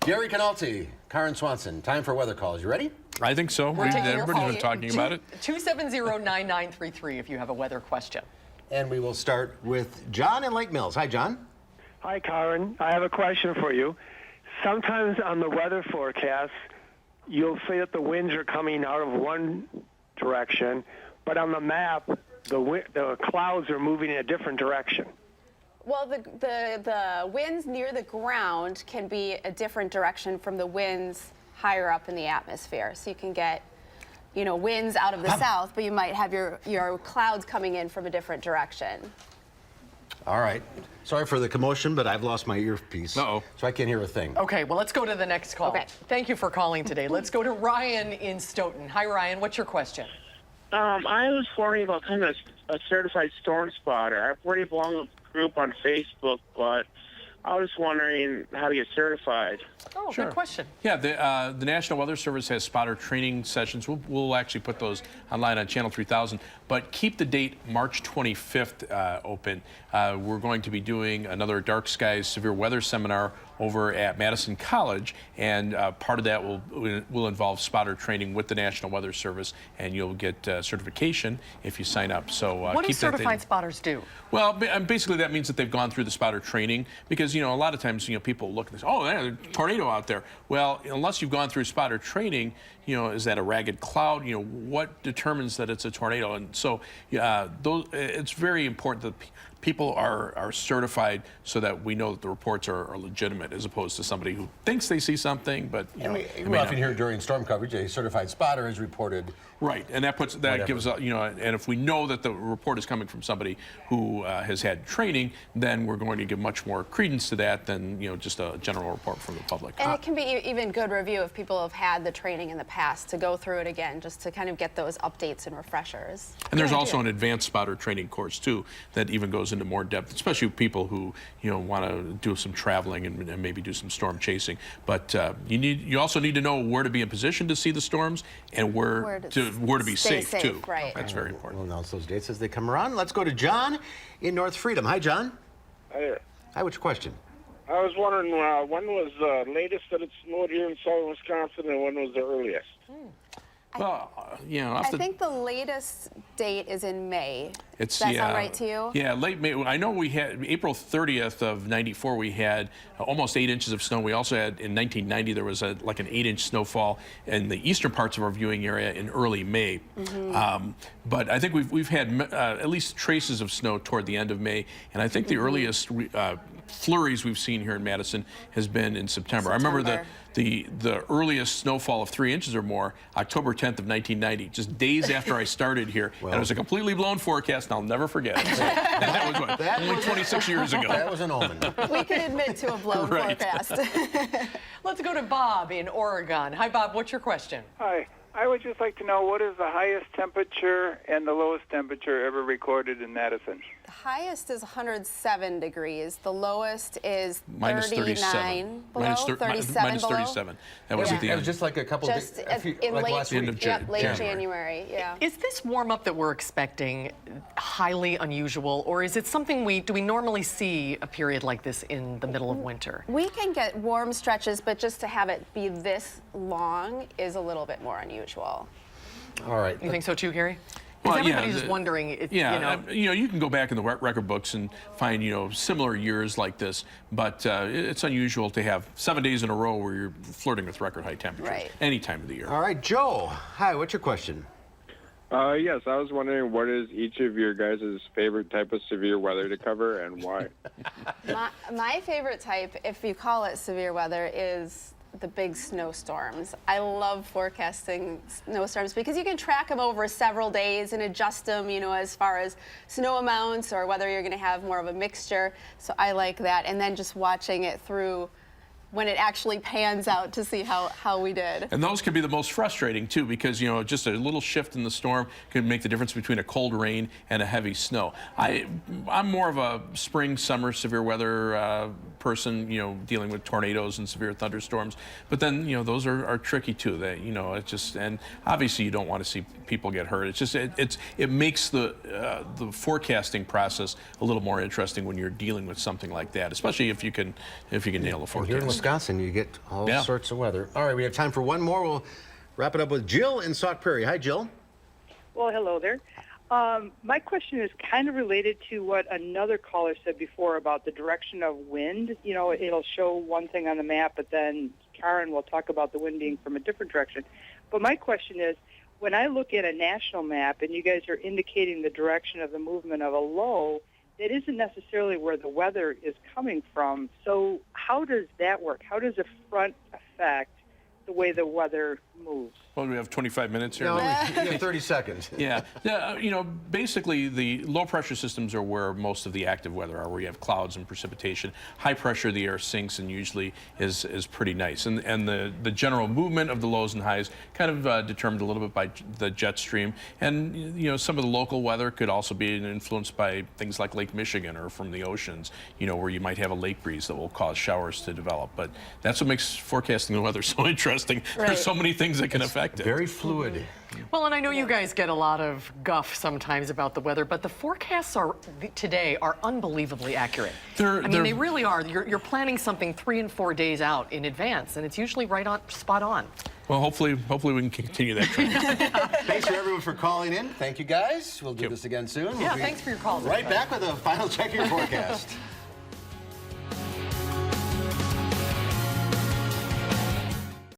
Gary Cannalte, Karin Swanson, time for weather calls. You ready? I think so. Everybody's been talking about it. 270-9933 if you have a weather question. And we will start with John in Lake Mills. Hi, John. Hi, Karin. I have a question for you. Sometimes on the weather forecast, you'll say that the winds are coming out of one direction, but on the map, the clouds are moving in a different direction. Well, the winds near the ground can be a different direction from the winds higher up in the atmosphere. So you can get, winds out of the south, but you might have your clouds coming in from a different direction. All right. Sorry for the commotion, but I've lost my earpiece. Uh-oh. So I can't hear a thing. Okay, well, let's go to the next call. Okay. Thank you for calling today. Let's go to Ryan in Stoughton. Hi, Ryan. What's your question? I was wondering about kind of a certified storm spotter. I've already belonged to a group on Facebook, but I was wondering how to get certified. Oh, Sure. Good question. Yeah, the National Weather Service has spotter training sessions. We'll actually put those online on Channel 3000, but keep the date March 25th open. We're going to be doing another Dark Skies Severe Weather Seminar over at Madison College, and part of that will involve spotter training with the National Weather Service, and you'll get certification if you sign up. So what do certified spotters do? Well, basically that means that they've gone through the spotter training, because a lot of times people look at this, oh, there's a tornado out there. Well, unless you've gone through spotter training, is that a ragged cloud? What determines that it's a tornado? And so it's very important that people are certified so that we know that the reports are legitimate, as opposed to somebody who thinks they see something, but we often hear during storm coverage, a certified spotter is reported. Right, and that gives and if we know that the report is coming from somebody who has had training, then we're going to give much more credence to that than just a general report from the public. And it can be even good review if people have had the training in the past to go through it again, just to kind of get those updates and refreshers. And there's also an advanced spotter training course too that even goes into more depth, especially people who want to do some traveling and maybe do some storm chasing. But you also need to know where to be in position to see the storms and where to be safe too. Right. That's very important. We'll announce those dates as they come around. Let's go to John in North Freedom. Hi, John. Hi there. Hi, what's your question? I was wondering when was the latest that it snowed here in southern Wisconsin, and when was the earliest? Well, I think the latest date is in May. Does that sound right to you? Yeah, late May. I know we had April 30th of '94. We had almost 8 inches of snow. We also had in 1990 there was like an 8-inch snowfall in the eastern parts of our viewing area in early May. But I think we've had at least traces of snow toward the end of May, and I think the earliest flurries we've seen here in Madison has been in September. I remember the earliest snowfall of 3 inches or more, October 10th of 1990, just days after I started here. And it was a completely blown forecast, and I'll never forget it. That was only 26 years ago. That was an omen. We can admit to a blown forecast. Let's go to Bob in Oregon. Hi, Bob. What's your question? Hi. I would just like to know, what is the highest temperature and the lowest temperature ever recorded in Madison? The highest is 107 degrees. The lowest is minus 39 below, minus 37 below. 37. That was at the It end. was just like a couple Just days, in like late, last week. late January, yeah. Is this warm-up that we're expecting highly unusual, or is it something do we normally see a period like this in the middle of winter? We can get warm stretches, but just to have it be this long is a little bit more unusual. All right. You think so too, Gary? Well, everybody's just wondering. You can go back in the record books and find similar years like this, but it's unusual to have 7 days in a row where you're flirting with record high temperatures any time of the year. All right, Joe. Hi, what's your question? Yes, I was wondering, what is each of your guys' favorite type of severe weather to cover, and why? My favorite type, if you call it severe weather, is the big snowstorms. I love forecasting snowstorms because you can track them over several days and adjust them, as far as snow amounts or whether you're going to have more of a mixture. So I like that. And then just watching it through when it actually pans out to see how we did. And those can be the most frustrating too, because just a little shift in the storm could make the difference between a cold rain and a heavy snow. I'm more of a spring, summer severe weather person, dealing with tornadoes and severe thunderstorms. But then, those are tricky too. And obviously you don't want to see people get hurt. It's just it makes the forecasting process a little more interesting when you're dealing with something like that, especially if you can nail the forecast. Wisconsin, you get all Yeah. sorts of weather. All right, we have time for one more. We'll wrap it up with Jill in Sauk Prairie. Hi, Jill. Well, hello there. My question is kind of related to what another caller said before about the direction of wind. You know, it'll show one thing on the map, but then Karin will talk about the wind being from a different direction. But my question is, when I look at a national map and you guys are indicating the direction of the movement of a low, that isn't necessarily where the weather is coming from. So how does that work? How does a front affect the way the weather moves? Well, we have 25 minutes here. No, we have 30 seconds. Yeah, you know, basically the low pressure systems are where most of the active weather are, where you have clouds and precipitation. High pressure, the air sinks and usually is pretty nice. And the general movement of the lows and highs kind of determined a little bit by the jet stream. And, you know, some of the local weather could also be influenced by things like Lake Michigan or from the oceans, you know, where you might have a lake breeze that will cause showers to develop. But that's what makes forecasting the weather so interesting. Right. There's so many things that can affect it. Very fluid. Well, and I know you guys get a lot of guff sometimes about the weather, but the forecasts today are unbelievably accurate. I mean, they really are. You're planning something 3 and 4 days out in advance, and it's usually right on, spot on. Well, hopefully we can continue that trend. Thanks for everyone for calling in. Thank you, guys. We'll do this again soon. Yeah, We'll be thanks for your calls. Right back with a final check of your forecast.